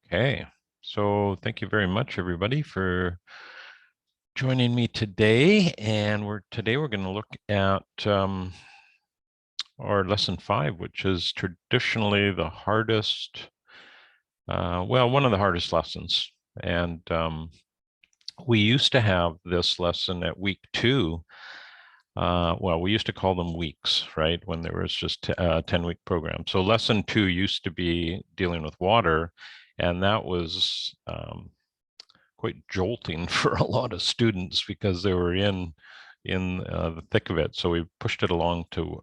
Okay, so thank you very much, everybody, for joining me today. And today we're going to look at our lesson 5, which is traditionally the hardest, one of the hardest lessons. And we used to have this lesson at week 2. We used to call them weeks, right? When there was just a 10-week program. So lesson 2 used to be dealing with water, and that was quite jolting for a lot of students because they were in the thick of it. So we pushed it along to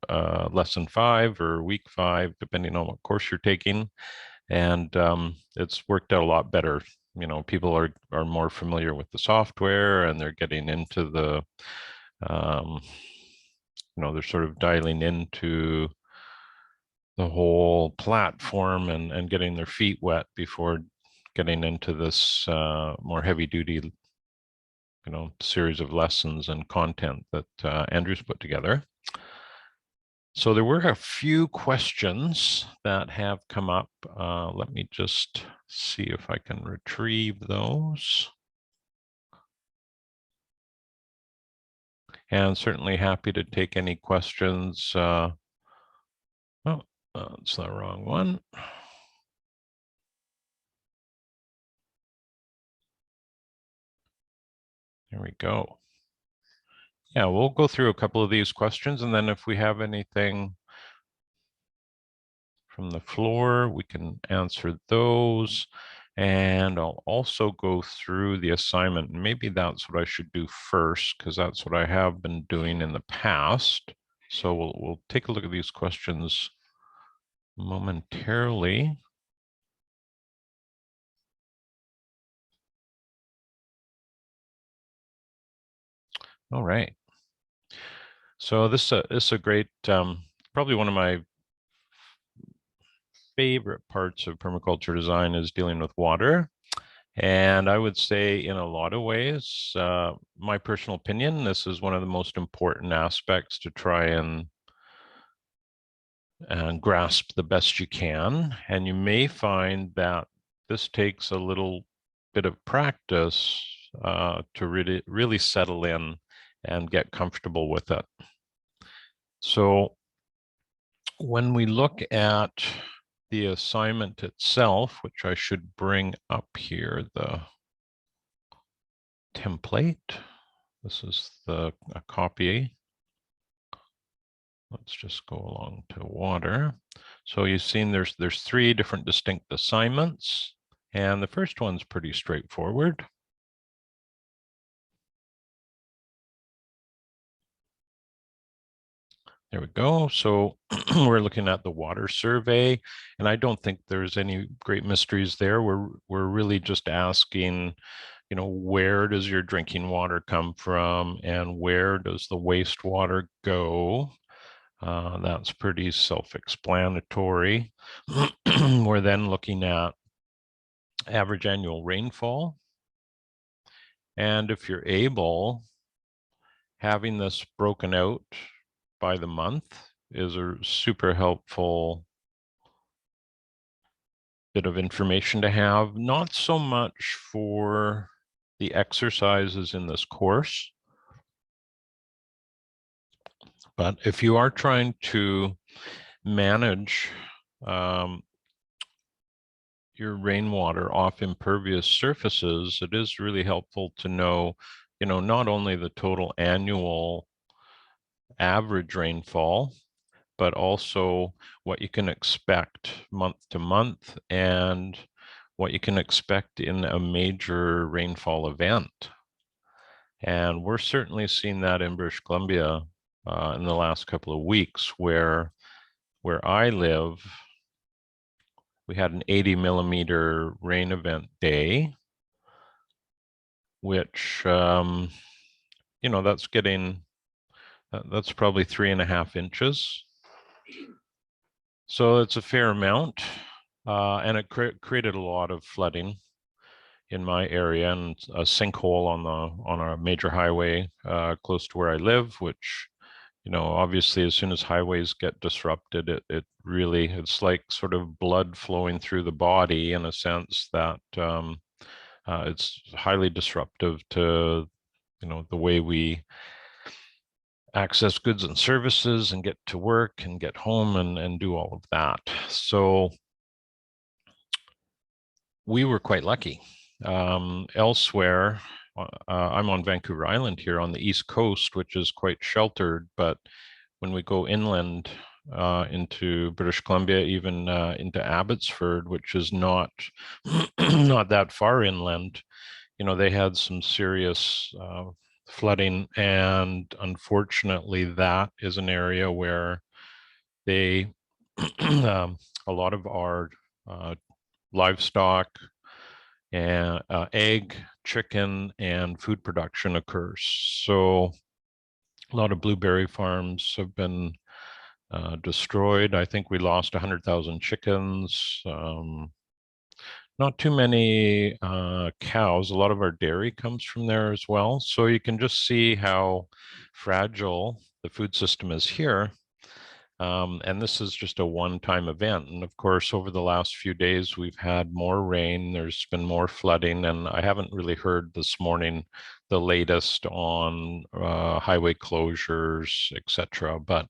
lesson 5 or week 5, depending on what course you're taking, and it's worked out a lot better. You know, people are more familiar with the software, and they're getting into the they're sort of dialing into the whole platform and getting their feet wet before getting into this more heavy duty, series of lessons and content that Andrew's put together. So there were a few questions that have come up. Let me just see if I can retrieve those. And certainly happy to take any questions. It's the wrong one. There we go. Yeah, we'll go through a couple of these questions, and then if we have anything from the floor, we can answer those. And I'll also go through the assignment. Maybe that's what I should do first, because that's what I have been doing in the past. So we'll take a look at these questions momentarily. All right. So this is a great, probably one of my favorite parts of permaculture design is dealing with water. And I would say in a lot of ways, my personal opinion, this is one of the most important aspects to try and grasp the best you can. And you may find that this takes a little bit of practice to really settle in and get comfortable with it. So when we look at the assignment itself, which I should bring up here, the template. This is a copy. Let's just go along to water. So you've seen there's 3 different distinct assignments, and the first one's pretty straightforward. There we go. So we're looking at the water survey, and I don't think there's any great mysteries there. We're really just asking, where does your drinking water come from, and where does the wastewater go? That's pretty self-explanatory. We're then looking at average annual rainfall. And if you're able, having this broken out by the month is a super helpful bit of information to have, not so much for the exercises in this course, but if you are trying to manage your rainwater off impervious surfaces, it is really helpful to know, not only the total annual average rainfall, but also what you can expect month to month and what you can expect in a major rainfall event. And we're certainly seeing that in British Columbia in the last couple of weeks, where I live, we had an 80 millimeter rain event day, which, that's probably 3.5 inches. So it's a fair amount, and it created a lot of flooding in my area, and a sinkhole on our major highway close to where I live, which obviously as soon as highways get disrupted, it really, it's like sort of blood flowing through the body in a sense that it's highly disruptive to, the way we access goods and services and get to work and get home and do all of that. So we were quite lucky. Elsewhere, I'm on Vancouver Island here on the East Coast, which is quite sheltered, but when we go inland into British Columbia, even into Abbotsford, which is not not that far inland, they had some serious flooding, and unfortunately, that is an area where they a lot of our livestock and egg, chicken, and food production occurs. So a lot of blueberry farms have been destroyed. I think we lost 100,000 chickens. Not too many cows. A lot of our dairy comes from there as well. So you can just see how fragile the food system is here. And this is just a one-time event. And of course, over the last few days, we've had more rain. There's been more flooding, and I haven't really heard this morning the latest on highway closures, etc. But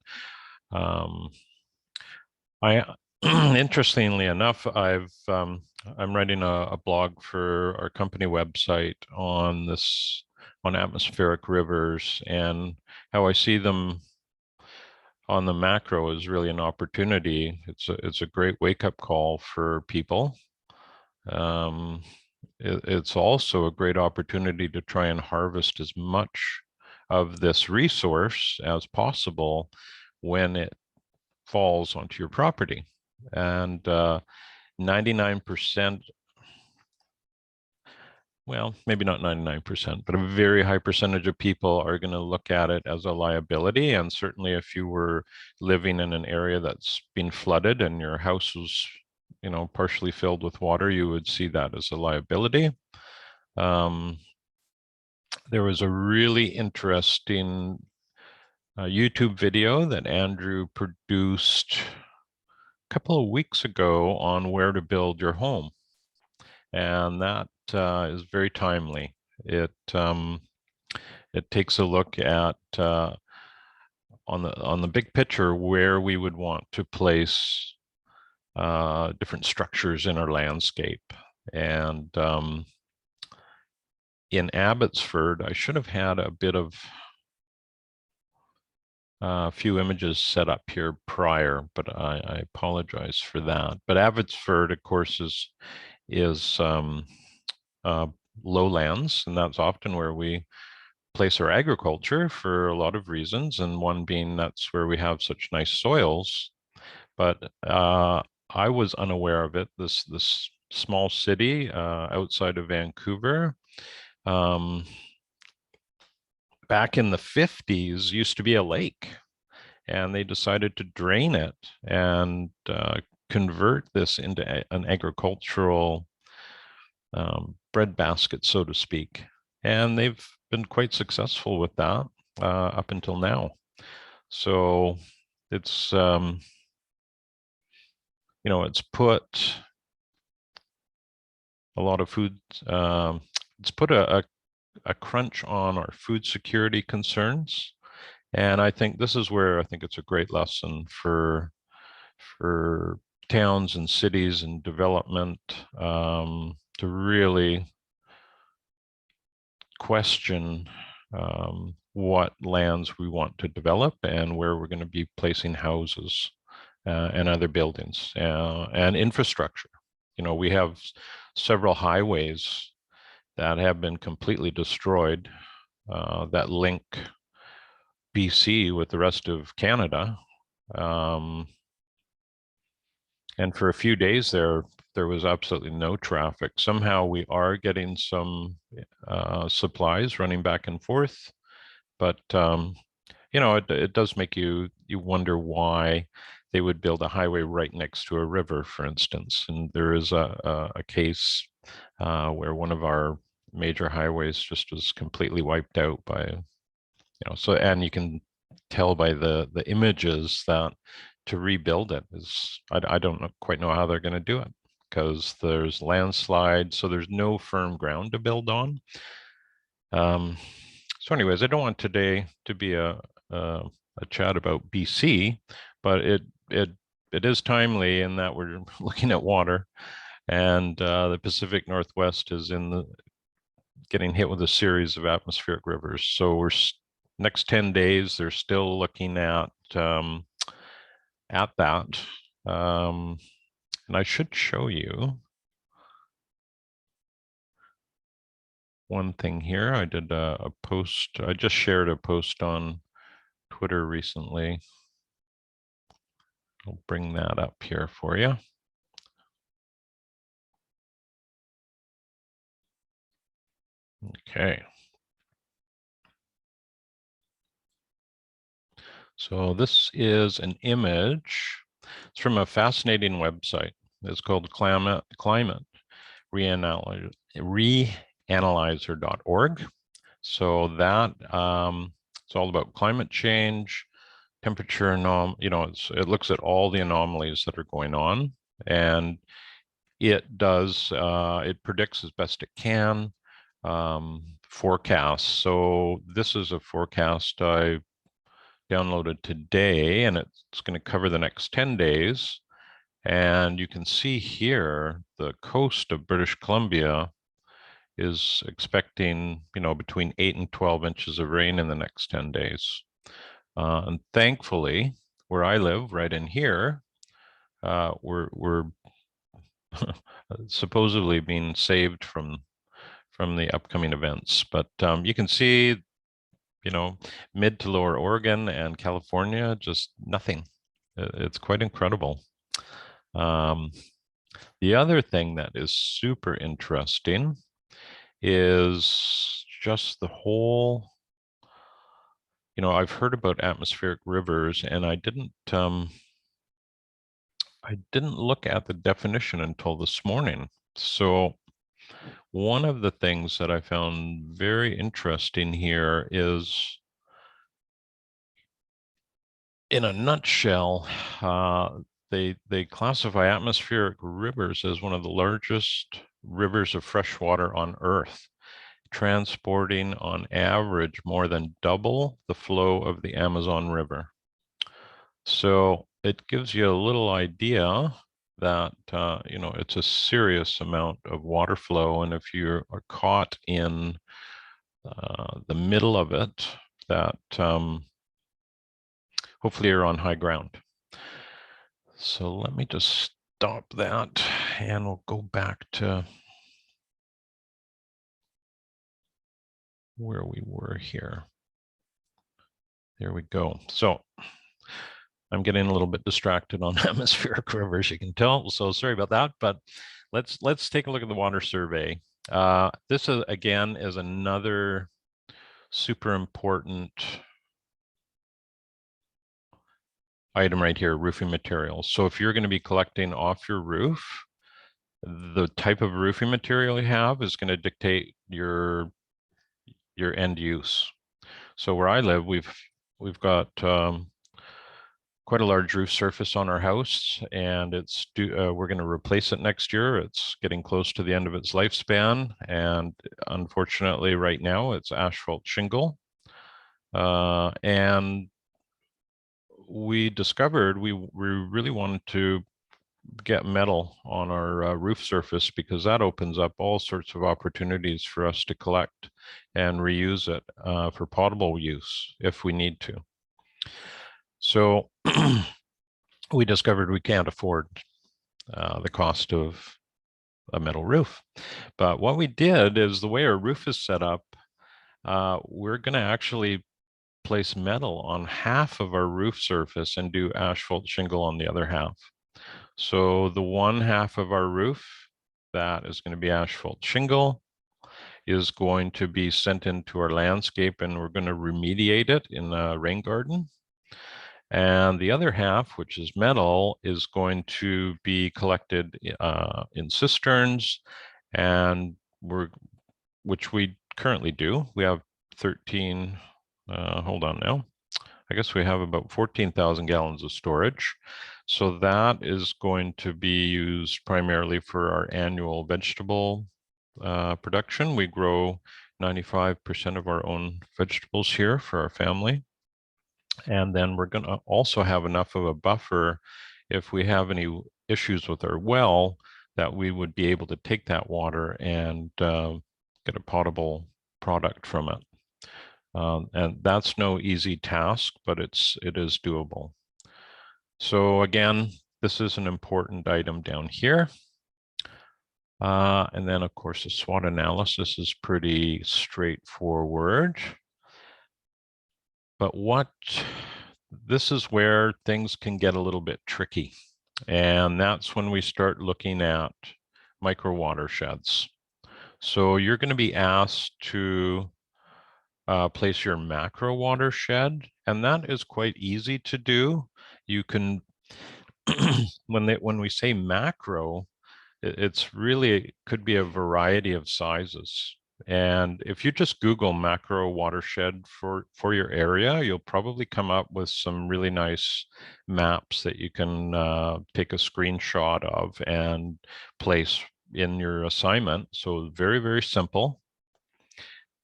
I, interestingly enough, I'm writing a blog for our company website on on atmospheric rivers, and how I see them on the macro is really an opportunity. It's a great wake-up call for people. It's also a great opportunity to try and harvest as much of this resource as possible when it falls onto your property. And 99%, well, maybe not 99%, but a very high percentage of people are going to look at it as a liability. And certainly if you were living in an area that's been flooded and your house was, partially filled with water, you would see that as a liability. There was a really interesting YouTube video that Andrew produced a couple of weeks ago on where to build your home. And that is very timely. It takes a look at on the big picture where we would want to place different structures in our landscape. And in Abbotsford, I should have had a bit of a few images set up here prior, but I apologize for that. But Abbotsford, of course, is lowlands, and that's often where we place our agriculture for a lot of reasons, and one being that's where we have such nice soils. But I was unaware of it. This small city outside of Vancouver, back in the 50s, used to be a lake, and they decided to drain it and convert this into an agricultural breadbasket, so to speak. And they've been quite successful with that up until now. So it's, it's put a lot of food, it's put a crunch on our food security concerns. And I think this is where I think it's a great lesson for towns and cities and development to really question what lands we want to develop and where we're going to be placing houses and other buildings and infrastructure. We have several highways that have been completely destroyed that link BC with the rest of Canada. And for a few days there was absolutely no traffic. Somehow we are getting some supplies running back and forth, but it does make you wonder why they would build a highway right next to a river, for instance. And there is a case where one of our major highways just was completely wiped out by, so, and you can tell by the images that to rebuild it is, I don't quite know how they're going to do it, because there's landslides, so there's no firm ground to build on. So anyways, I don't want today to be a chat about BC, but it is timely in that we're looking at water, and the Pacific Northwest is getting hit with a series of atmospheric rivers. So we're next 10 days, they're still looking at that. And I should show you one thing here. I did a post, I just shared a post on Twitter recently. I'll bring that up here for you. Okay. So this is an image. It's from a fascinating website. It's called Climate Reanalyzer.org. So that it's all about climate change, temperature, it looks at all the anomalies that are going on, and it predicts as best it can forecasts. So this is a forecast I downloaded today, and it's going to cover the next 10 days. And you can see here the coast of British Columbia is expecting, between 8 and 12 inches of rain in the next 10 days. And thankfully, where I live, right in here, we're supposedly being saved from the upcoming events. But you can see, mid to lower Oregon and California, just nothing. It's quite incredible. The other thing that is super interesting is just the whole, I've heard about atmospheric rivers, and I didn't look at the definition until this morning. So one of the things that I found very interesting here is, in a nutshell, they classify atmospheric rivers as one of the largest rivers of fresh water on Earth, transporting on average more than double the flow of the Amazon River. So it gives you a little idea that, it's a serious amount of water flow. And if you are caught in the middle of it, that hopefully you're on high ground. So let me just stop that, and we'll go back to where we were here. There we go. So I'm getting a little bit distracted on atmospheric rivers, you can tell. So sorry about that, but let's take a look at the water survey. This is, again, is another super important item right here, roofing materials. So if you're going to be collecting off your roof, the type of roofing material you have is going to dictate your end use. So where I live, we've got quite a large roof surface on our house, and we're going to replace it next year. It's getting close to the end of its lifespan, and unfortunately right now it's asphalt shingle. And we discovered we really wanted to get metal on our roof surface, because that opens up all sorts of opportunities for us to collect and reuse it for potable use if we need to. So we discovered we can't afford the cost of a metal roof. But what we did is, the way our roof is set up, we're going to actually place metal on half of our roof surface and do asphalt shingle on the other half. So the one half of our roof that is going to be asphalt shingle is going to be sent into our landscape, and we're going to remediate it in a rain garden. And the other half, which is metal, is going to be collected in cisterns, and which we currently do. We have 13, hold on now. I guess we have about 14,000 gallons of storage. So that is going to be used primarily for our annual vegetable production. We grow 95% of our own vegetables here for our family. And then we're going to also have enough of a buffer if we have any issues with our well, that we would be able to take that water and get a potable product from it. And that's no easy task, but it is doable. So again, this is an important item down here. And then of course the SWOT analysis is pretty straightforward. But this is where things can get a little bit tricky. And that's when we start looking at micro watersheds. So you're going to be asked to place your macro watershed, and that is quite easy to do. You can, when we say macro, it's really could be a variety of sizes. And if you just Google macro watershed for your area, you'll probably come up with some really nice maps that you can take a screenshot of and place in your assignment. So very, very simple.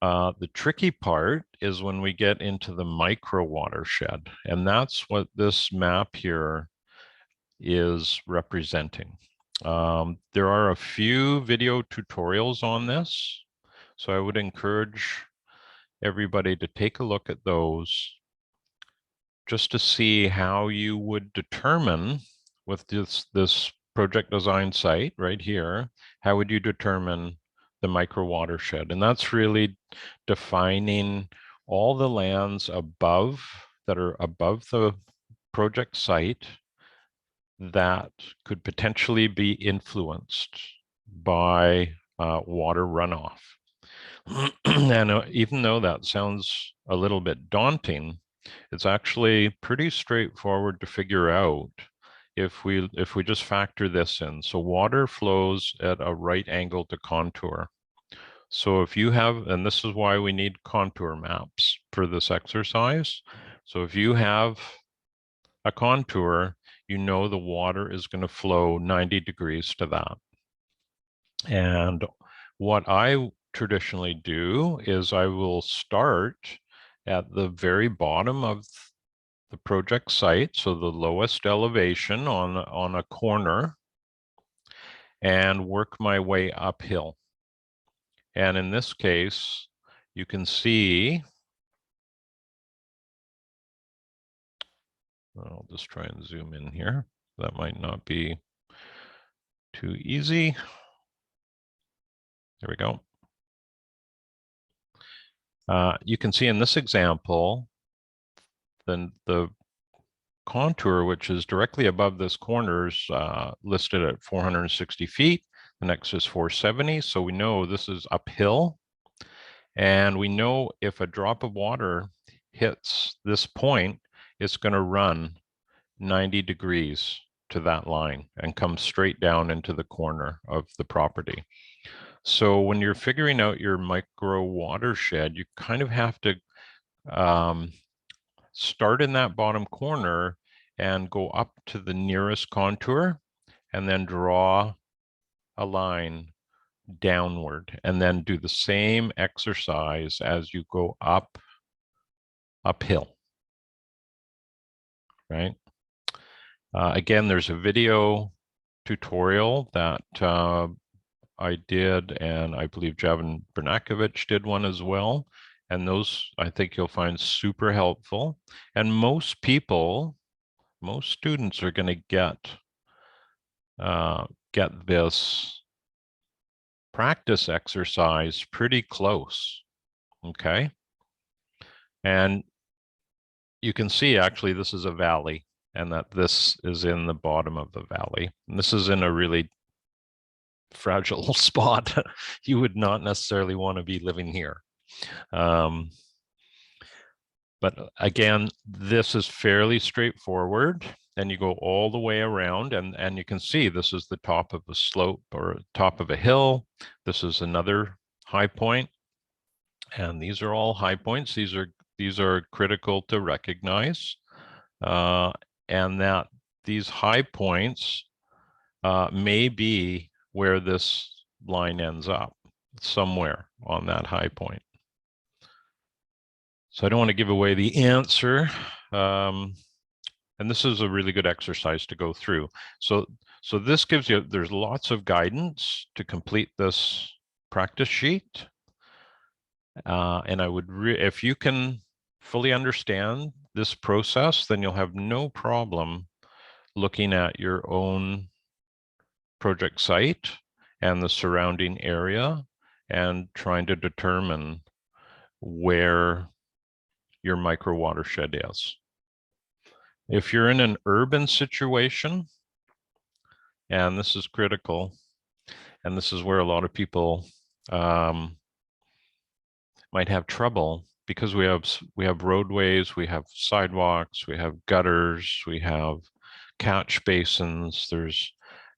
The tricky part is when we get into the micro watershed, and that's what this map here is representing. There are a few video tutorials on this, so I would encourage everybody to take a look at those just to see how you would determine with this project design site right here, how would you determine the micro watershed? And that's really defining all the lands above that are above the project site that could potentially be influenced by water runoff. And even though that sounds a little bit daunting, it's actually pretty straightforward to figure out if we just factor this in. So water flows at a right angle to contour. So if you have, and this is why we need contour maps for this exercise. So if you have a contour, you know the water is going to flow 90 degrees to that. And what I traditionally do is I will start at the very bottom of the project site, so the lowest elevation on a corner, and work my way uphill. And in this case, you can see, I'll just try and zoom in here. That might not be too easy. There we go. You can see in this example, then the contour, which is directly above this corner, is listed at 460 feet. The next is 470. So we know this is uphill. And we know if a drop of water hits this point, it's going to run 90 degrees to that line and come straight down into the corner of the property. So when you're figuring out your micro watershed, you kind of have to start in that bottom corner and go up to the nearest contour and then draw a line downward, and then do the same exercise as you go uphill, right? Again, there's a video tutorial that I did, and I believe Javin Bernakovich did one as well. And those, I think you'll find super helpful. And most students are going to get this practice exercise pretty close, okay? And you can see actually this is a valley, and that this is in the bottom of the valley. And this is in a really fragile spot. You would not necessarily want to be living here. But again, this is fairly straightforward, and you go all the way around, and you can see this is the top of a slope or top of a hill. This is another high point, and these are all high points. These are These are critical to recognize, and that these high points may be where this line ends up, somewhere on that high point. So I don't want to give away the answer. And this is a really good exercise to go through. So this gives you, there's lots of guidance to complete this practice sheet. And I would, if you can fully understand this process, then you'll have no problem looking at your own project site and the surrounding area and trying to determine where your micro watershed is. If you're in an urban situation, and this is critical, and this is where a lot of people might have trouble, because we have roadways, we have sidewalks, we have gutters, we have catch basins. There's,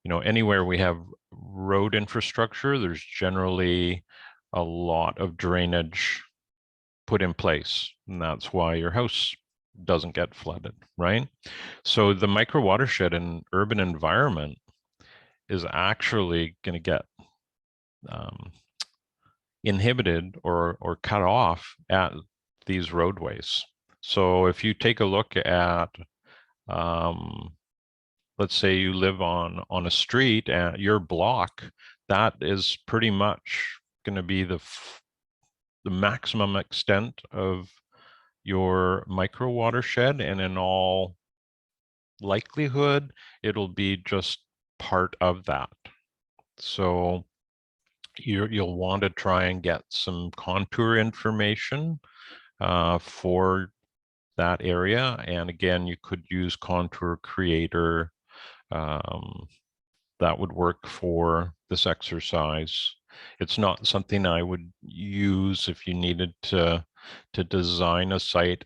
anywhere we have road infrastructure, there's generally a lot of drainage put in place, and that's why your house doesn't get flooded, right? So the micro watershed in urban environment is actually going to get inhibited or cut off at these roadways. So if you take a look at, let's say you live on a street and your block, that is pretty much going to be the maximum extent of your micro watershed, and in all likelihood, it'll be just part of that. So you'll want to try and get some contour information for that area. And again, you could use Contour Creator. That would work for this exercise. It's not something I would use if you needed to design a site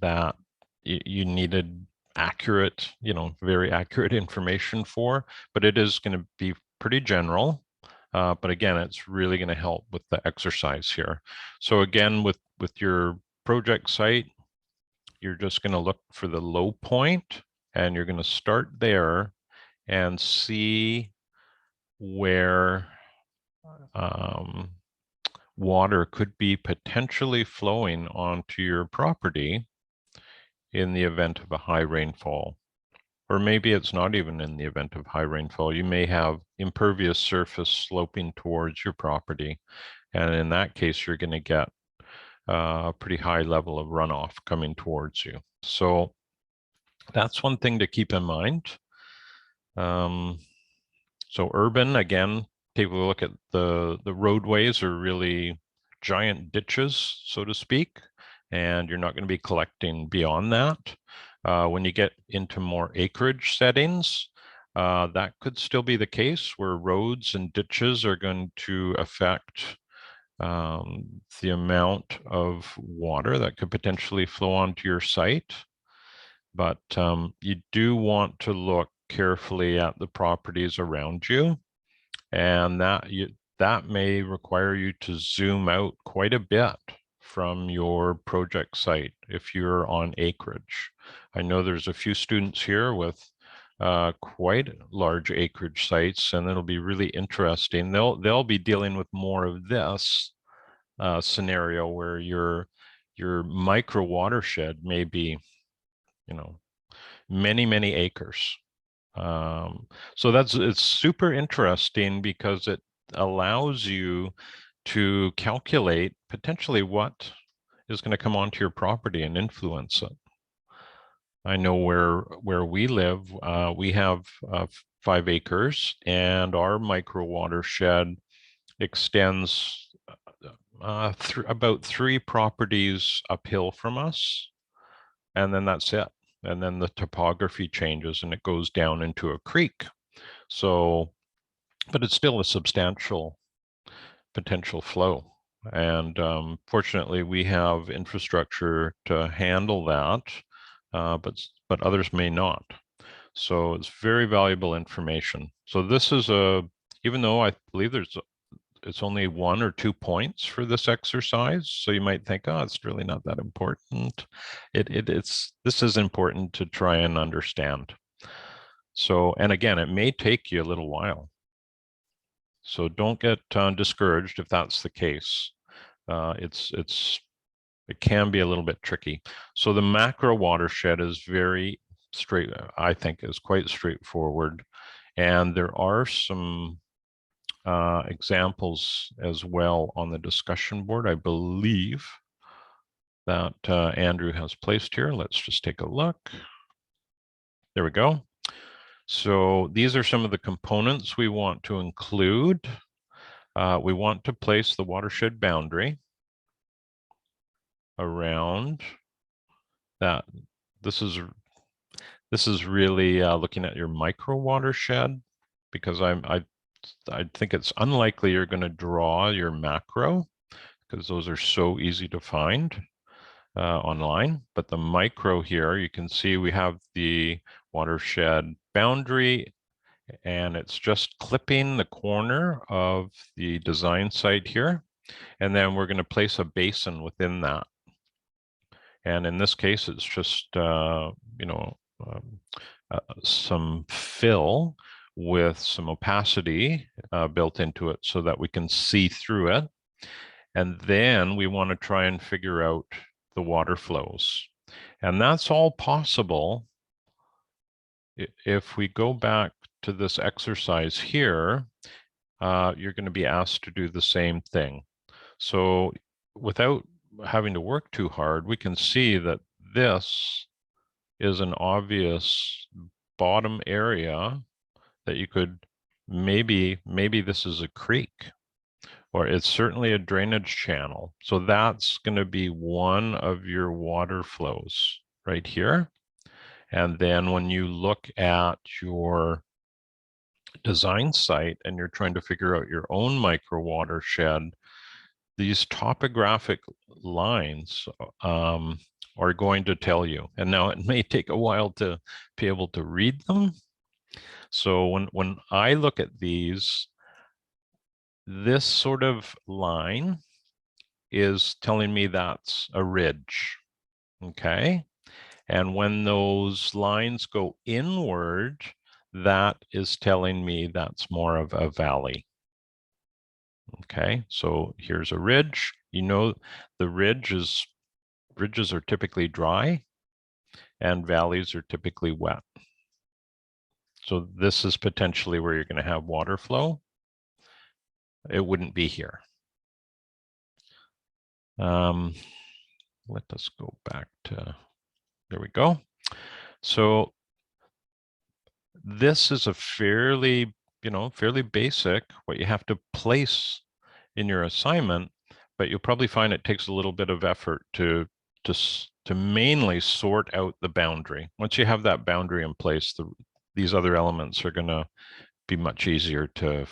that you needed accurate, very accurate information for, but it is going to be pretty general. But again, it's really going to help with the exercise here. So again, with your project site, you're just going to look for the low point, and you're going to start there and see where water could be potentially flowing onto your property in the event of a high rainfall. Or maybe it's not even in the event of high rainfall. You may have impervious surface sloping towards your property. And in that case, you're going to get a pretty high level of runoff coming towards you. So that's one thing to keep in mind. So urban, again, take a look at the roadways are really giant ditches, so to speak, and you're not going to be collecting beyond that. When you get into more acreage settings, that could still be the case, where roads and ditches are going to affect the amount of water that could potentially flow onto your site. But you do want to look carefully at the properties around you, and that may require you to zoom out quite a bit from your project site if you're on acreage. I know there's a few students here with quite large acreage sites, and it'll be really interesting. They'll be dealing with more of this scenario where your micro watershed may be, many acres. So it's super interesting because it allows you to calculate potentially what is going to come onto your property and influence it. I know where we live, we have 5 acres, and our micro watershed extends about 3 properties uphill from us, and then that's it. And then the topography changes and it goes down into a creek. So, but it's still a substantial potential flow. And fortunately, we have infrastructure to handle that, but others may not. So it's very valuable information. So this is even though I believe there's it's only 1 or 2 points for this exercise. So you might think, oh, it's really not that important. This is important to try and understand. So, and again, it may take you a little while. So don't get discouraged if that's the case. It can be a little bit tricky. So the macro watershed is very straight, I think is quite straightforward. And there are some examples as well on the discussion board, I believe, that Andrew has placed here. Let's just take a look. There we go. So these are some of the components we want to include. We want to place the watershed boundary around that. This is really looking at your micro watershed, because I think it's unlikely you're going to draw your macro, because those are so easy to find online. But the micro here, you can see we have the watershed boundary, and it's just clipping the corner of the design site here. And then we're going to place a basin within that. And in this case, it's just, some fill with some opacity built into it so that we can see through it. And then we want to try and figure out the water flows. And that's all possible if we go back to this exercise here. You're going to be asked to do the same thing. So without having to work too hard, we can see that this is an obvious bottom area that you could maybe this is a creek, or it's certainly a drainage channel. So that's going to be one of your water flows right here. And then when you look at your design site and you're trying to figure out your own micro watershed, these topographic lines are going to tell you. And now it may take a while to be able to read them. So when I look at these, this sort of line is telling me that's a ridge, okay? And when those lines go inward, that is telling me that's more of a valley. Okay, so here's a ridge. You know, the ridges are typically dry and valleys are typically wet. So this is potentially where you're going to have water flow. It wouldn't be here. Let us go back to, there we go. So this is a fairly basic, what you have to place in your assignment, but you'll probably find it takes a little bit of effort to mainly sort out the boundary. Once you have that boundary in place, these other elements are going to be much easier to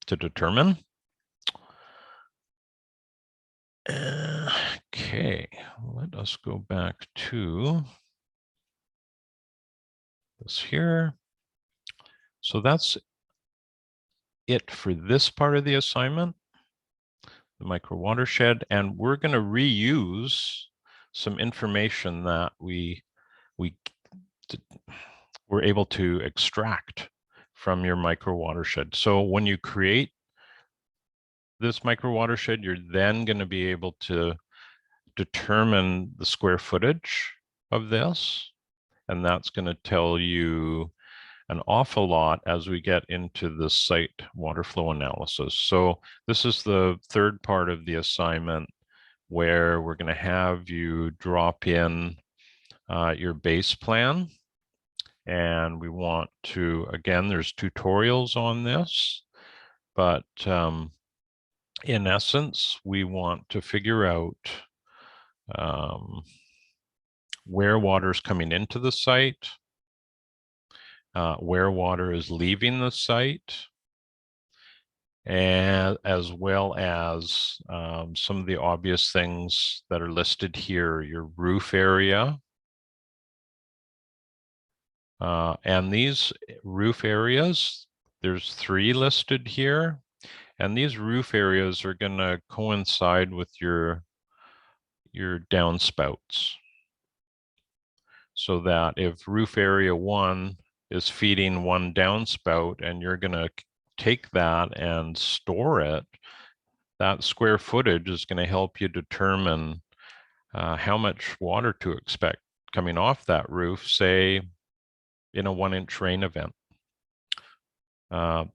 determine. Okay, let us go back to this here. So that's it for this part of the assignment, the micro watershed, and we're going to reuse some information that we were able to extract from your micro watershed. So when you create this micro watershed, you're then going to be able to determine the square footage of this, and that's going to tell you an awful lot as we get into the site water flow analysis. So this is the third part of the assignment, where we're going to have you drop in your base plan. And we want to, again, there's tutorials on this, but in essence, we want to figure out where water is coming into the site, where water is leaving the site, and as well as some of the obvious things that are listed here, your roof area. And these roof areas, there's 3 listed here. And these roof areas are going to coincide with your downspouts. So that if roof area 1 is feeding one downspout and you're going to take that and store it, that square footage is going to help you determine how much water to expect coming off that roof, say in a 1-inch rain event.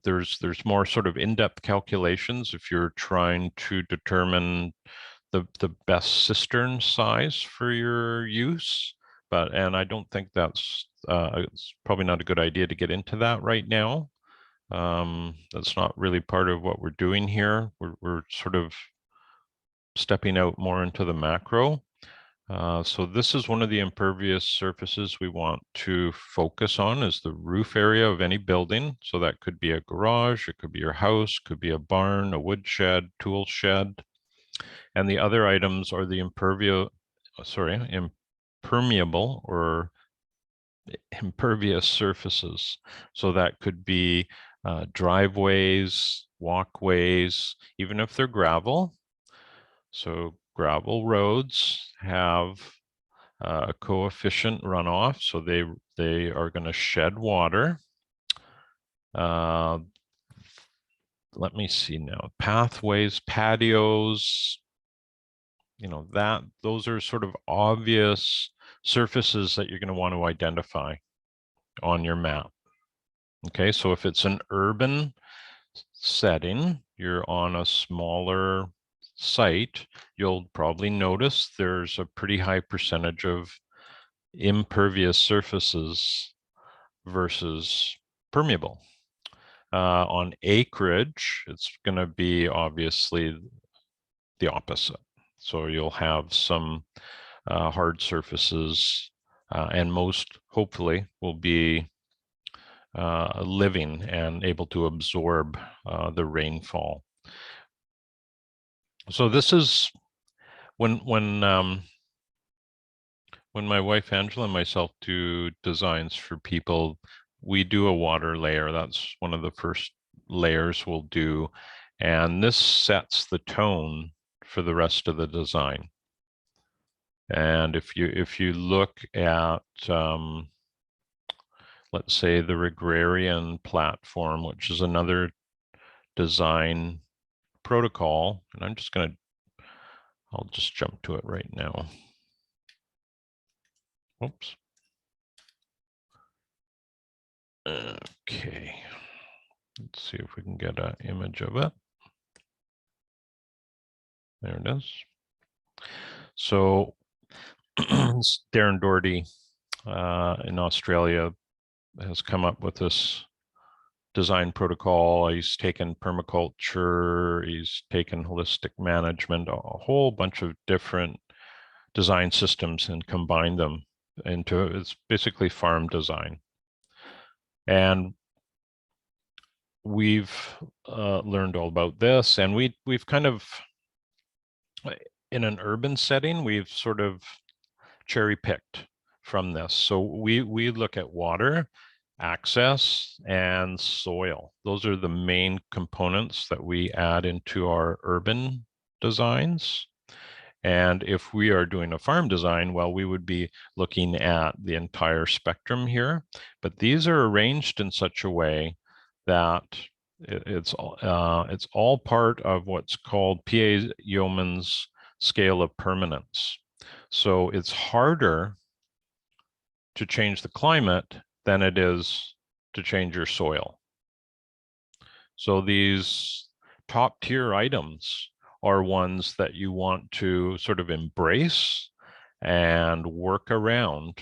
There's more sort of in-depth calculations if you're trying to determine the best cistern size for your use, and I don't think that's it's probably not a good idea to get into that right now. That's not really part of what we're doing here. We're sort of stepping out more into the macro. So this is one of the impervious surfaces we want to focus on, is the roof area of any building. So that could be a garage, it could be your house, could be a barn, a woodshed, tool shed. And the other items are the impermeable or impervious surfaces. So that could be driveways, walkways, even if they're gravel. So gravel roads have a coefficient runoff, so they are going to shed water. Let me see now. Pathways, patios, those are sort of obvious surfaces that you're going to want to identify on your map. Okay, so if it's an urban setting, you're on a smaller site, you'll probably notice there's a pretty high percentage of impervious surfaces versus permeable. On acreage, it's going to be obviously the opposite. So you'll have some hard surfaces, and most hopefully will be living and able to absorb the rainfall. So this is when my wife Angela and myself do designs for people, we do a water layer. That's one of the first layers we'll do. And this sets the tone for the rest of the design. And if you look at, let's say, the Agrarian Platform, which is another design protocol, and I'll just jump to it right now. Oops. Okay. Let's see if we can get an image of it. There it is. So Darren Doherty in Australia has come up with this design protocol. He's taken permaculture, he's taken holistic management, a whole bunch of different design systems, and combined them into, it's basically farm design. And we've learned all about this, and we've kind of, in an urban setting, we've sort of cherry picked from this. So we look at water, access, and soil. Those are the main components that we add into our urban designs. And if we are doing a farm design, well, we would be looking at the entire spectrum here. But these are arranged in such a way that it's all part of what's called P.A. Yeoman's scale of permanence. So it's harder to change the climate than it is to change your soil. So these top tier items are ones that you want to sort of embrace and work around,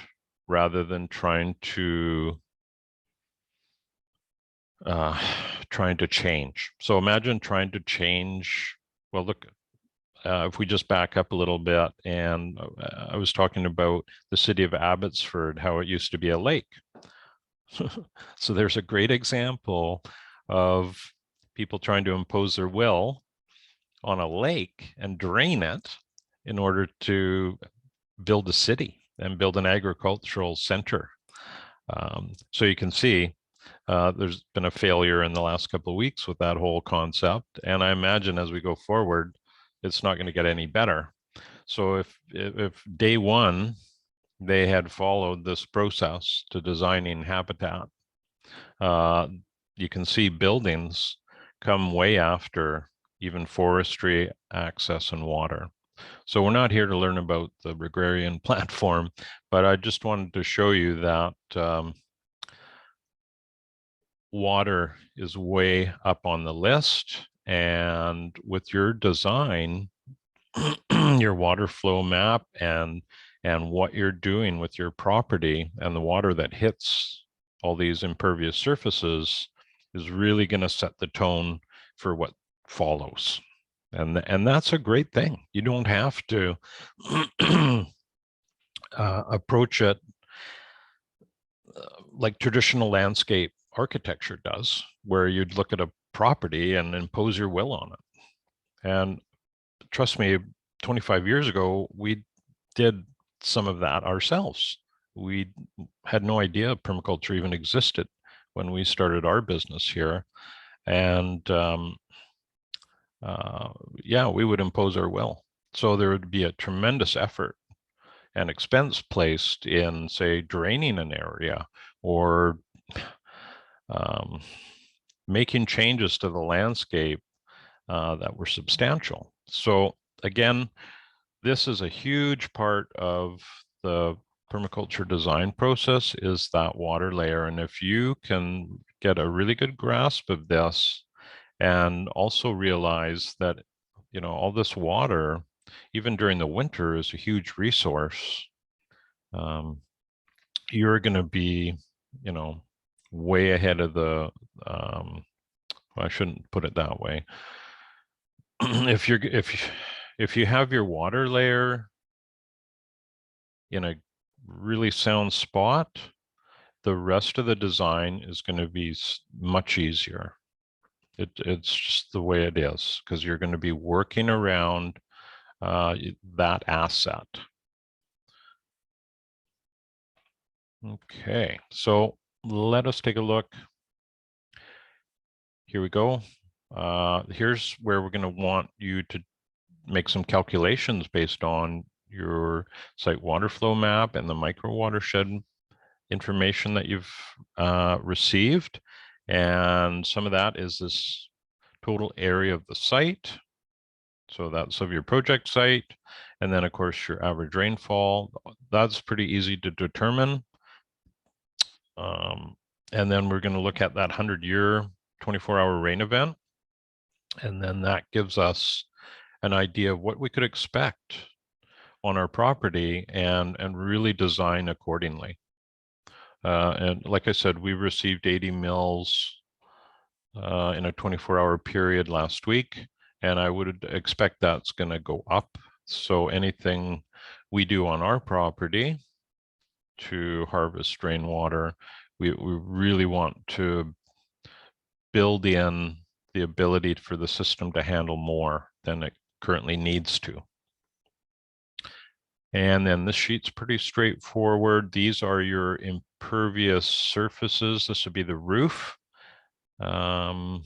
rather than trying to change. So imagine trying to change, well, look, if we just back up a little bit, and I was talking about the city of Abbotsford, how it used to be a lake. So there's a great example of people trying to impose their will on a lake and drain it in order to build a city and build an agricultural center. So you can see There's been a failure in the last couple of weeks with that whole concept, and I imagine as we go forward, it's not going to get any better. So if day one they had followed this process to designing habitat, you can see buildings come way after even forestry, access, and water. So we're not here to learn about the Agrarian Platform, but I just wanted to show you that water is way up on the list. And with your design, your water flow map and what you're doing with your property and the water that hits all these impervious surfaces is really going to set the tone for what follows. And that's a great thing. You don't have to approach it like traditional landscape architecture does, where you'd look at a property and impose your will on it. And trust me, 25 years ago, we did some of that ourselves. We had no idea permaculture even existed when we started our business here. And yeah, we would impose our will. So there would be a tremendous effort and expense placed in, say, draining an area or making changes to the landscape that were substantial. So again, this is a huge part of the permaculture design process, is that water layer. And if you can get a really good grasp of this and also realize that, you know, all this water, even during the winter, is a huge resource, you're going to be, you know, way ahead of the, well, I shouldn't put it that way. If you have your water layer in a really sound spot, the rest of the design is going to be much easier. It's just the way it is, because you're going to be working around that asset. Okay, so let us take a look. Here we go. Here's where we're going to want you to make some calculations based on your site water flow map and the micro watershed information that you've received. And some of that is this total area of the site. So that's of your project site. And then of course your average rainfall, that's pretty easy to determine. And then we're going to look at that 100-year 24-hour rain event. And then that gives us an idea of what we could expect on our property and really design accordingly. And like I said, we received 80 mils in a 24-hour period last week, and I would expect that's going to go up. So anything we do on our property to harvest rainwater, we really want to build in the ability for the system to handle more than it currently needs to. And then this sheet's pretty straightforward. These are your impervious surfaces. This would be the roof. And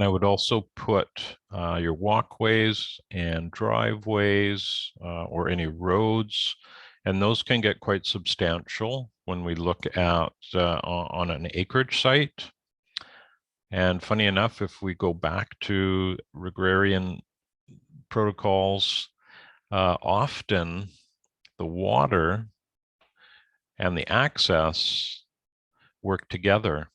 I would also put your walkways and driveways or any roads, and those can get quite substantial when we look at on an acreage site. And funny enough, if we go back to agrarian protocols, often the water and the access work together.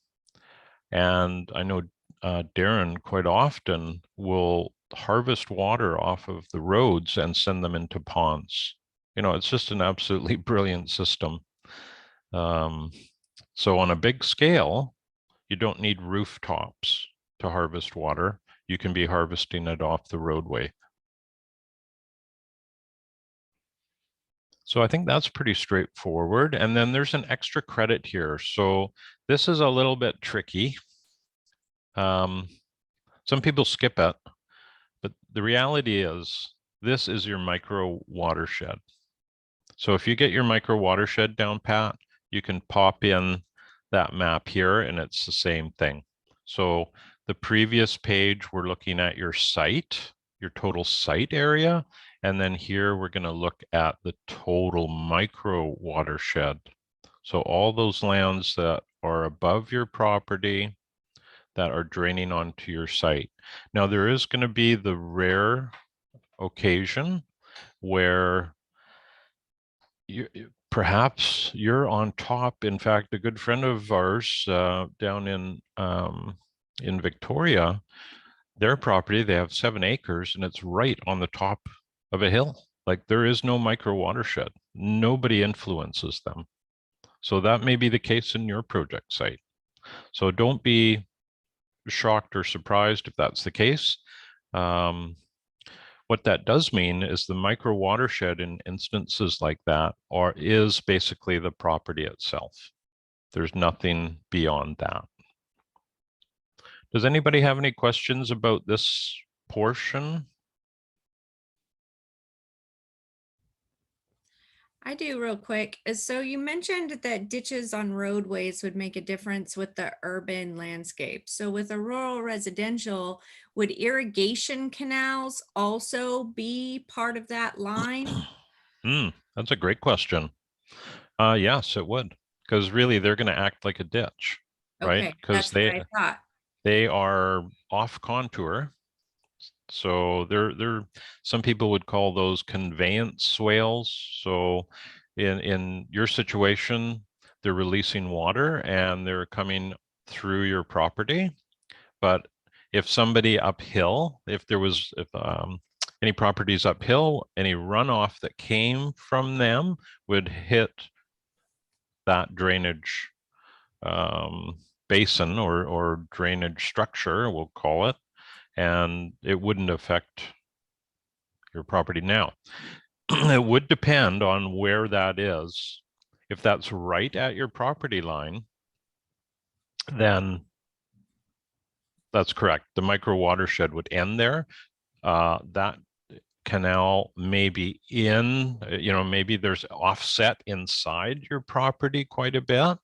And I know Darren quite often will harvest water off of the roads and send them into ponds. You know, it's just an absolutely brilliant system. So on a big scale, you don't need rooftops to harvest water. You can be harvesting it off the roadway. So I think that's pretty straightforward. And then there's an extra credit here. So this is a little bit tricky. Some people skip it, but the reality is this is your micro watershed. So if you get your micro watershed down pat, you can pop in that map here and it's the same thing. So the previous page, we're looking at your site, your total site area. And then here we're going to look at the total micro watershed. So all those lands that are above your property that are draining onto your site. Now there is going to be the rare occasion where perhaps you're on top. In fact, a good friend of ours down in Victoria, their property, they have 7 acres and it's right on the top of a hill. Like there is no micro watershed. Nobody influences them. So that may be the case in your project site. So don't be shocked or surprised if that's the case. What that does mean is the micro watershed in instances like that is basically the property itself. There's nothing beyond that. Does anybody have any questions about this portion? I do real quick. So you mentioned that ditches on roadways would make a difference with the urban landscape. So with a rural residential, would irrigation canals also be part of that line? That's a great question. Yes, it would, because really they're going to act like a ditch, right? Okay, Because that's what I thought. they are off contour. So they're some people would call those conveyance swales. So in your situation, they're releasing water and they're coming through your property. But if somebody uphill, if any properties uphill, any runoff that came from them would hit that drainage basin or drainage structure, we'll call it, and it wouldn't affect your property. Now, it would depend on where that is. If that's right at your property line, then that's correct. The micro watershed would end there. That canal may be maybe there's offset inside your property quite a bit,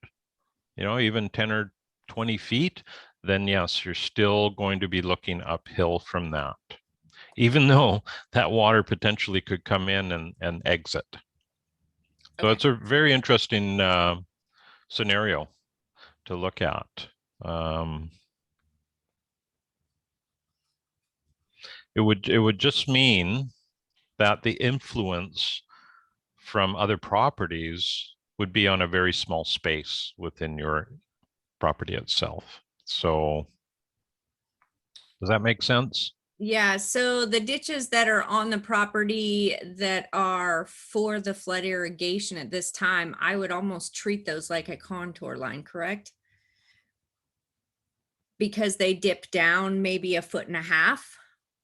even 10 or 20 feet, then yes, you're still going to be looking uphill from that, even though that water potentially could come in and exit. So Okay. it's a very interesting scenario to look at. It would just mean that the influence from other properties would be on a very small space within your property itself. So does that make sense? Yeah, so the ditches that are on the property that are for the flood irrigation at this time, I would almost treat those like a contour line, correct? Because they dip down maybe 1.5 feet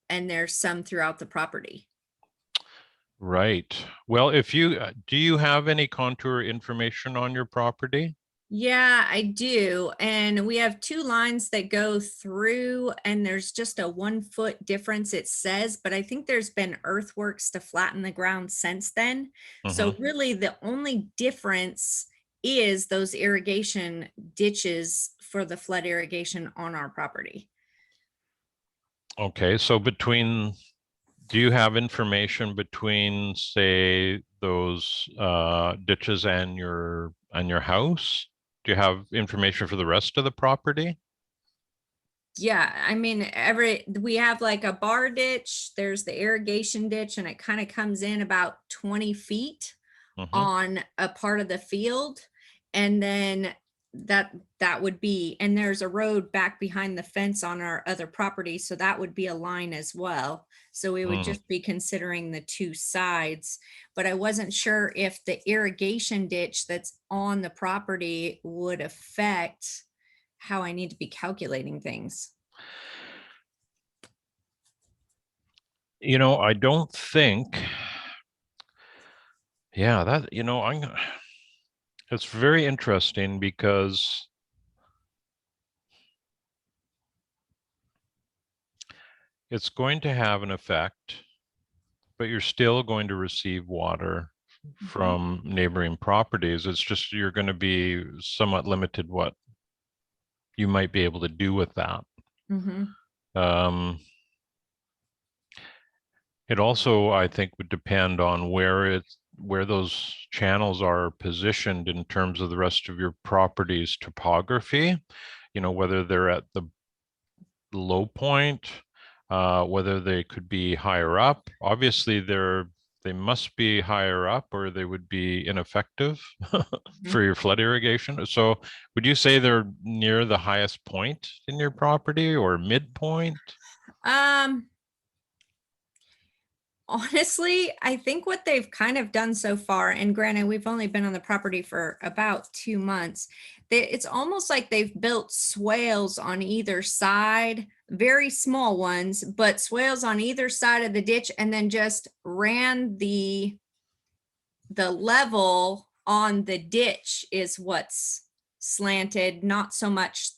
and there's some throughout the property. Right. Well, if you do you have any contour information on your property? Yeah, I do. And we have 2 lines that go through, and there's just a 1 foot difference, it says, but I think there's been earthworks to flatten the ground since then. So Mm-hmm. really the only difference is those irrigation ditches for the flood irrigation on our property. Okay, so do you have information between, say, those ditches and your house? Do you have information for the rest of the property? Yeah, I mean, we have like a bar ditch, there's the irrigation ditch, and it kind of comes in about 20 feet Mm-hmm. on a part of the field. And then that would be, and there's a road back behind the fence on our other property, so that would be a line as well. So we would Mm. just be considering the 2 sides, but I wasn't sure if the irrigation ditch that's on the property would affect how I need to be calculating things. I don't think, yeah, it's very interesting because it's going to have an effect, but you're still going to receive water from neighboring properties. It's just you're going to be somewhat limited what you might be able to do with that. Mm-hmm. It also, I think, would depend on where those channels are positioned in terms of the rest of your property's topography. You know, whether they're at the low point, whether they could be higher up. Obviously, they must be higher up or they would be ineffective for your flood irrigation. So would you say they're near the highest point in your property or midpoint? Um, Honestly, I think what they've kind of done so far, and granted, we've only been on the property for about 2 months, it's almost like they've built swales on either side, very small ones, but swales on either side of the ditch, and then just ran the level on the ditch is what's slanted, not so much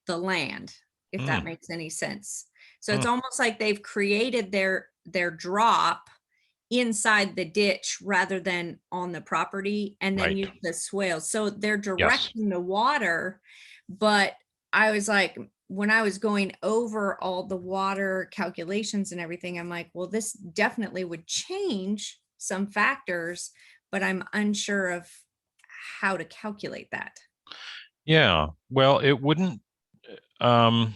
the land, if that Hmm, makes any sense. So hmm, it's almost like they've created their drop inside the ditch rather than on the property, and then right. use the swales. So they're Yes. directing the water, but I was like, when I was going over all the water calculations and everything, I'm like, well, this definitely would change some factors, but I'm unsure of how to calculate that. Yeah. Well, it wouldn't, um,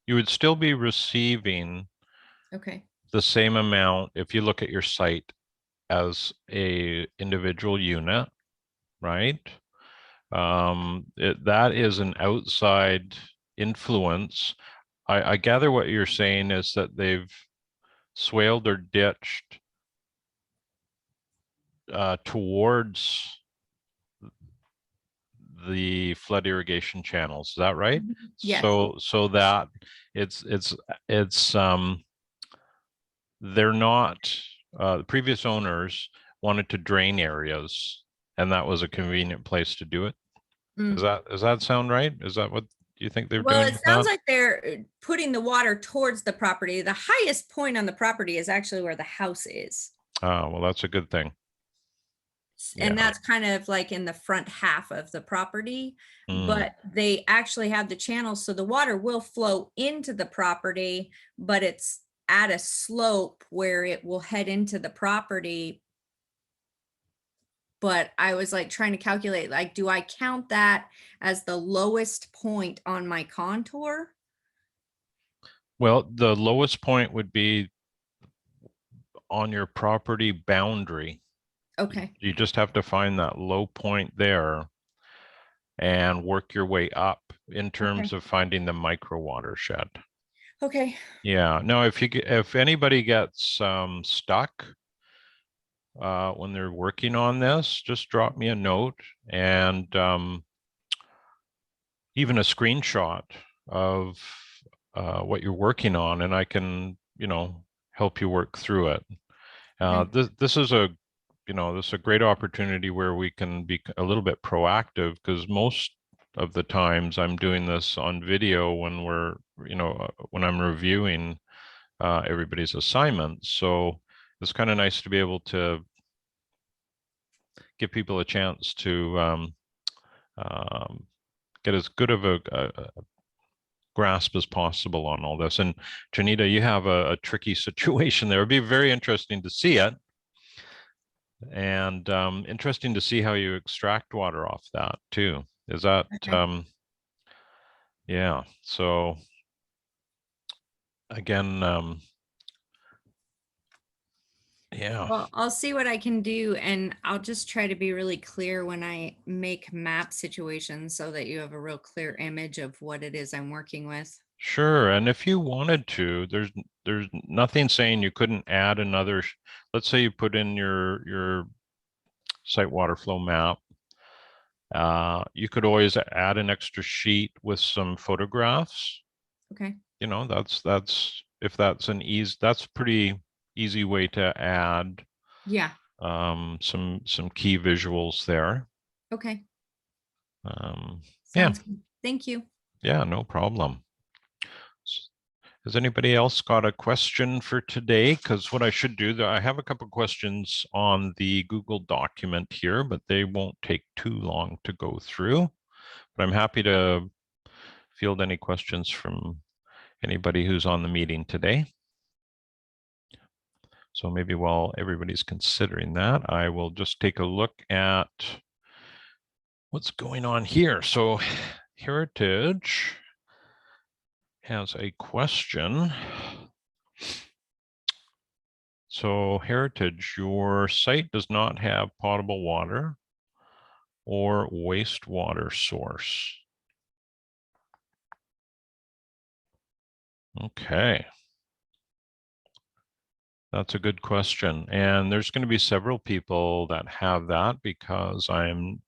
you would still be receiving Okay. the same amount if you look at your site as a individual unit, right? That is an outside influence. I gather what you're saying is that they've swaled or ditched towards the flood irrigation channels. Is that right? Mhm. Yes. So that it's they're not the previous owners wanted to drain areas, and that was a convenient place to do it. Mm. Does that sound right? Is that what you think they're Well, doing it with sounds that? like they're putting the water towards the property. The highest point on the property is actually where the house is. Well, that's a good thing. And Yeah. that's kind of like in the front half of the property, Mm. but they actually have the channels, so the water will flow into the property, but it's at a slope where it will head into the property. But I was like trying to calculate, like, do I count that as the lowest point on my contour? Well, the lowest point would be on your property boundary. Okay. You just have to find that low point there and work your way up in Okay. terms of finding the micro watershed. Okay. Yeah. Now, if anybody gets stuck when they're working on this, just drop me a note and even a screenshot of what you're working on, and I can, help you work through it. Okay. This is this is a great opportunity where we can be a little bit proactive because most of the times I'm doing this on video when when I'm reviewing everybody's assignments. So it's kind of nice to be able to give people a chance to um, get as good of a grasp as possible on all this. And Janita, you have a tricky situation there. It'd be very interesting to see it. And interesting to see how you extract water off that too. Is that, Okay. yeah. So again, yeah, Well, I'll see what I can do, and I'll just try to be really clear when I make map situations so that you have a real clear image of what it is I'm working with. sure. And if you wanted to, there's nothing saying you couldn't add another, let's say you put in your site water flow map. You could always add an extra sheet with some photographs. Okay. That's if that's that's pretty easy way to add Yeah. some key visuals there. Okay. Um, yeah, Sounds good. Thank you. yeah, no problem. Has anybody else got a question for today? Because what I should do, I have a couple questions on the Google document here, but they won't take too long to go through. But I'm happy to field any questions from anybody who's on the meeting today. So maybe while everybody's considering that, I will just take a look at what's going on here. So Heritage has a question. So Heritage, your site does not have potable water or wastewater source. Okay. That's a good question. And there's going to be several people that have that because I've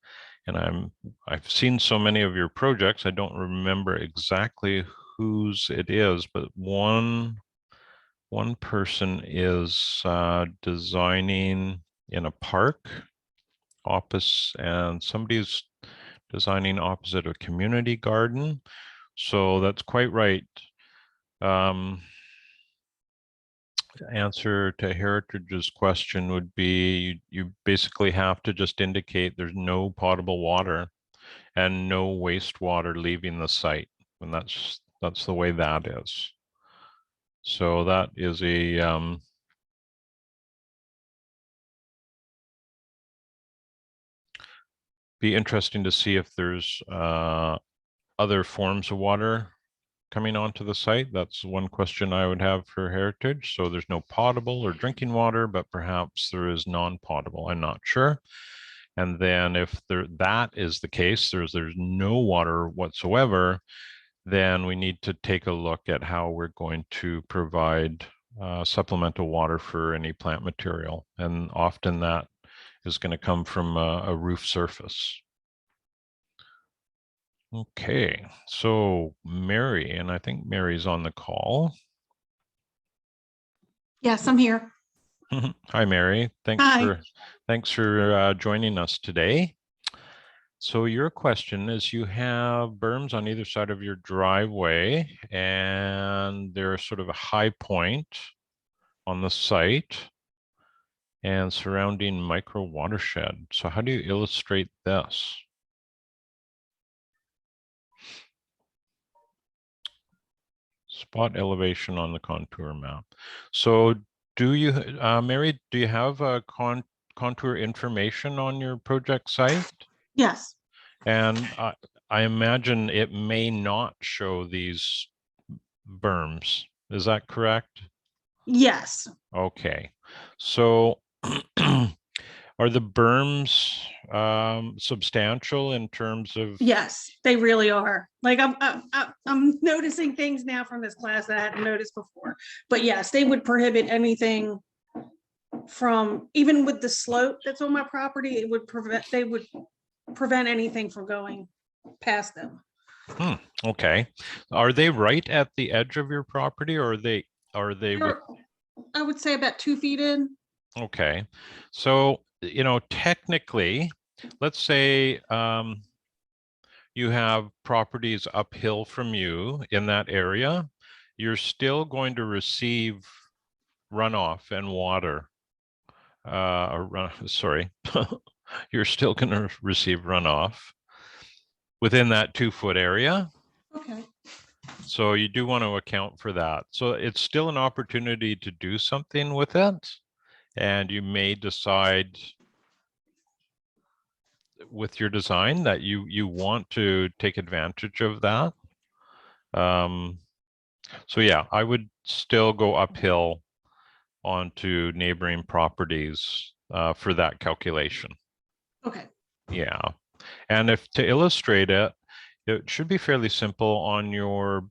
seen so many of your projects. I don't remember exactly whose it is, but one person is designing in a park and somebody's designing opposite a community garden. So that's quite right. Answer to Heritage's question would be you basically have to just indicate there's no potable water and no wastewater leaving the site, and that's the way that is. So that is a be interesting to see if there's other forms of water coming onto the site. That's one question I would have for Heritage. So there's no potable or drinking water, but perhaps there is non-potable. I'm not sure. And then if that is the case, there's no water whatsoever, then we need to take a look at how we're going to provide supplemental water for any plant material. And often that is going to come from a roof surface. Okay, so Mary, and I think Mary's on the call. Yes, I'm here. Hi, Mary. Thanks Hi. for joining us today. So your question is you have berms on either side of your driveway and there's sort of a high point on the site and surrounding micro watershed. So how do you illustrate this? Spot elevation on the contour map. So do you, Mary, do you have a contour information on your project site? Yes. And I imagine it may not show these berms. Is that correct? Yes. Okay. So are the berms substantial in terms of? Yes, they really are. Like I'm noticing things now from this class that I hadn't noticed before. But yes, they would prohibit anything from, even with the slope that's on my property, they would prevent anything from going past them. Okay. Are they right at the edge of your property or are they I would say about 2 feet in. Okay. So, technically, let's say you have properties uphill from you in that area, you're still going to receive runoff and water. Sorry, you're still going to receive runoff within that 2-foot area. Okay. So you do want to account for that. So it's still an opportunity to do something with it. And you may decide with your design that you want to take advantage of that. So yeah, I would still go uphill onto neighboring properties for that calculation. Okay. Yeah, and if to illustrate it, it should be fairly simple on your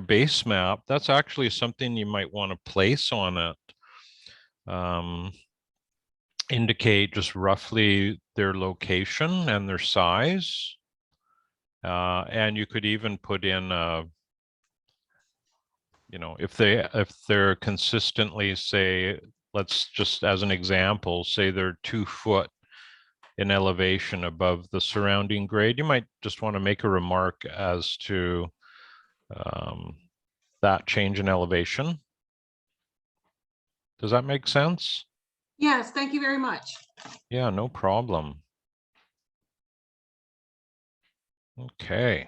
base map. That's actually something you might want to place on it. Indicate just roughly their location and their size. And you could even put in, if they're consistently, say, let's just as an example, say they're 2 foot in elevation above the surrounding grade, you might just want to make a remark as to that change in elevation. Does that make sense? Yes, thank you very much. Yeah, no problem. Okay.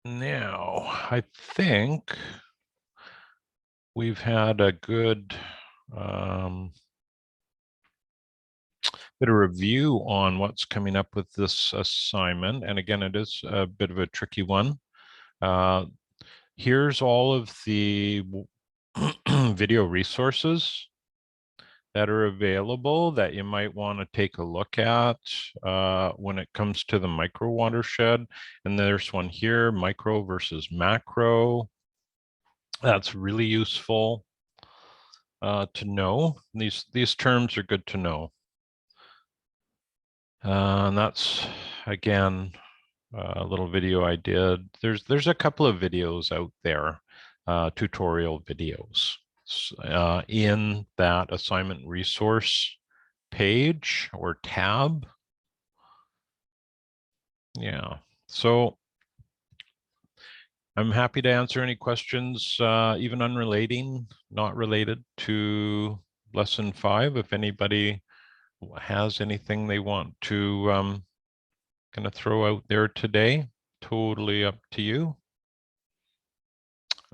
Now, I think we've had a good bit of review on what's coming up with this assignment. And again, it is a bit of a tricky one. Here's all of the video resources that are available that you might want to take a look at when it comes to the micro watershed. And there's one here, micro versus macro. That's really useful to know. These terms are good to know. And that's, again, a little video I did. There's a couple of videos out there, tutorial videos in that assignment resource page or tab. Yeah, so I'm happy to answer any questions, even unrelating, not related to lesson 5. If anybody has anything they want to kind of throw out there today, totally up to you.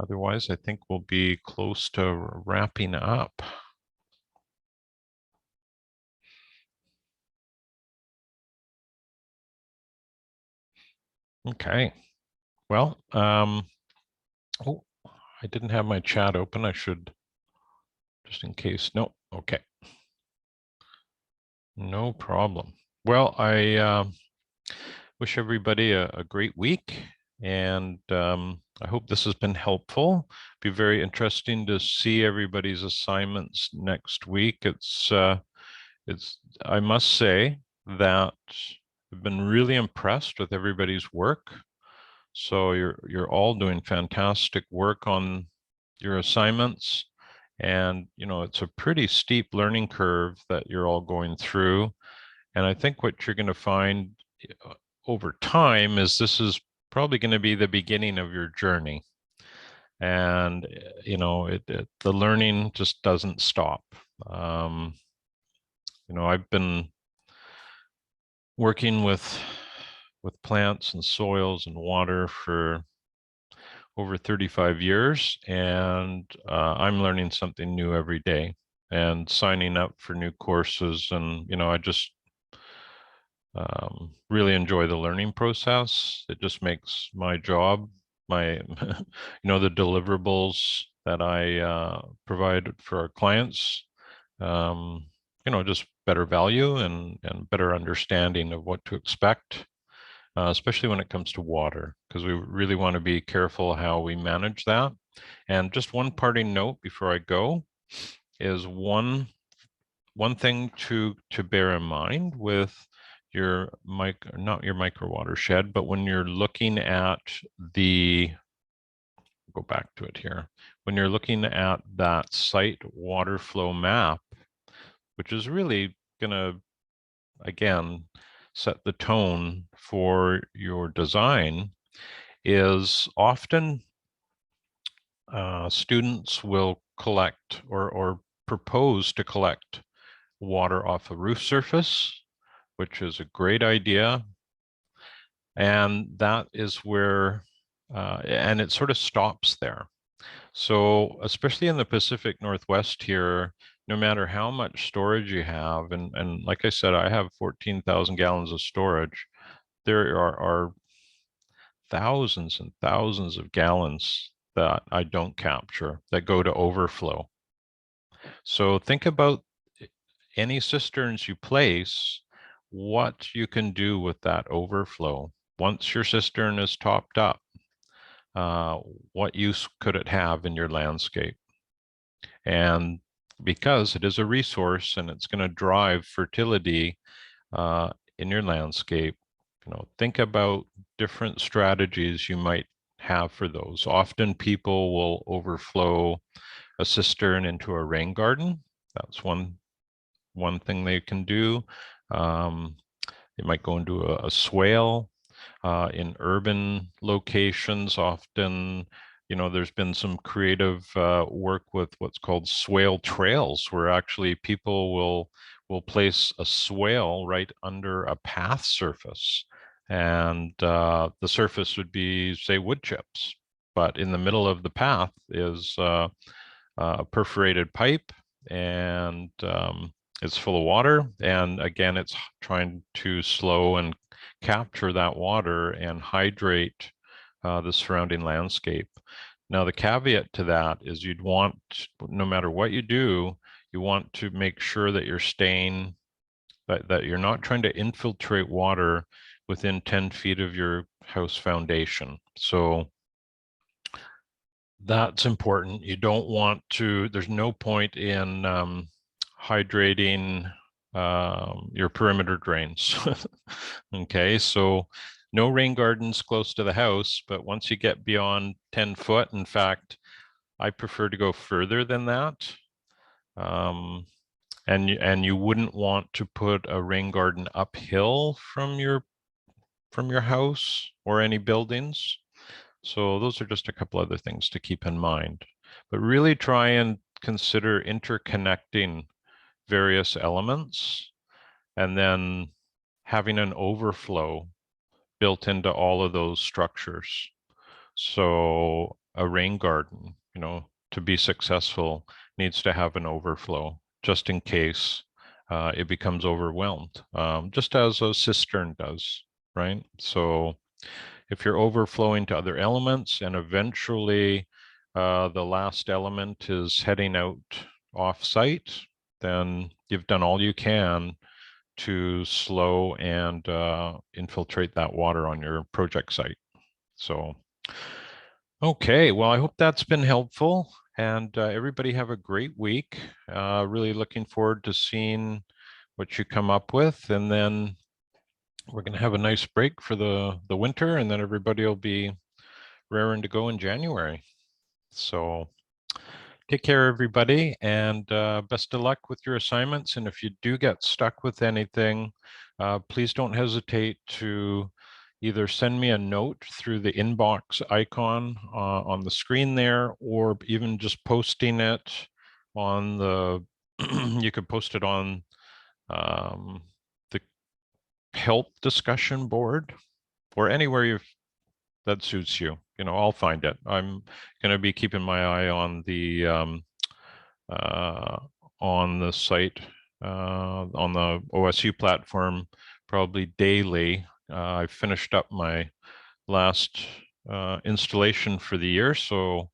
Otherwise, I think we'll be close to wrapping up. Okay, well, oh, I didn't have my chat open. I should, just in case. No, okay. No problem. Well, I wish everybody a great week, and I hope this has been helpful. Be very interesting to see everybody's assignments next week. I must say that I've been really impressed with everybody's work. So you're all doing fantastic work on your assignments, and it's a pretty steep learning curve that you're all going through. And I think what you're going to find over time is this is probably going to be the beginning of your journey. And the learning just doesn't stop. I've been working with plants and soils and water for over 35 years, and I'm learning something new every day and signing up for new courses. And I just really enjoy the learning process. It just makes my job, my the deliverables that I provide for our clients, just better value and better understanding of what to expect, especially when it comes to water, because we really want to be careful how we manage that. And just one parting note before I go is one thing to bear in mind with your not your micro watershed, but when you're looking at go back to it here, when you're looking at that site water flow map, which is really going to, again, set the tone for your design, is often students will collect or propose to collect water off a roof surface, which is a great idea. And that is where, and it sort of stops there. So especially in the Pacific Northwest here, no matter how much storage you have, and like I said, I have 14,000 gallons of storage, there are thousands and thousands of gallons that I don't capture that go to overflow. So think about any cisterns you place, what you can do with that overflow. Once your cistern is topped up, what use could it have in your landscape? And because it is a resource and it's going to drive fertility in your landscape, think about different strategies you might have for those. Often people will overflow a cistern into a rain garden. That's one thing they can do. It might go into a swale. In urban locations, often, you know, there's been some creative work with what's called swale trails, where actually people will place a swale right under a path surface, and the surface would be, say, wood chips, but in the middle of the path is a perforated pipe, and it's full of water. And again, it's trying to slow and capture that water and hydrate the surrounding landscape. Now, the caveat to that is you'd want, no matter what you do, you want to make sure that you're staying, that you're not trying to infiltrate water within 10 feet of your house foundation. So that's important. You don't want to, there's no point in hydrating your perimeter drains. Okay, so no rain gardens close to the house, but once you get beyond 10 foot, in fact, I prefer to go further than that. And you wouldn't want to put a rain garden uphill from your house or any buildings. So those are just a couple other things to keep in mind, but really try and consider interconnecting various elements and then having an overflow built into all of those structures. So a rain garden, you know, to be successful needs to have an overflow just in case it becomes overwhelmed, just as a cistern does, right? So if you're overflowing to other elements and eventually the last element is heading out off-site, then you've done all you can to slow and infiltrate that water on your project site. So, okay, well, I hope that's been helpful, and everybody have a great week. Really looking forward to seeing what you come up with, and then we're going to have a nice break for the winter, and then everybody will be raring to go in January. So take care, everybody, and best of luck with your assignments. And if you do get stuck with anything, please don't hesitate to either send me a note through the inbox icon on the screen there, or even just posting it on the, you could post it on the help discussion board or anywhere that suits you. You know, I'll find it. I'm going to be keeping my eye on the site on the OSU platform probably daily. I finished up my last installation for the year, so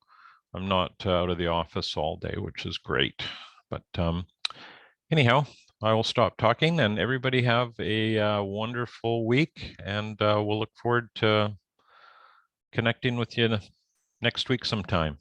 I'm not out of the office all day, which is great. But anyhow, I will stop talking, and everybody have a wonderful week, and we'll look forward to connecting with you next week sometime.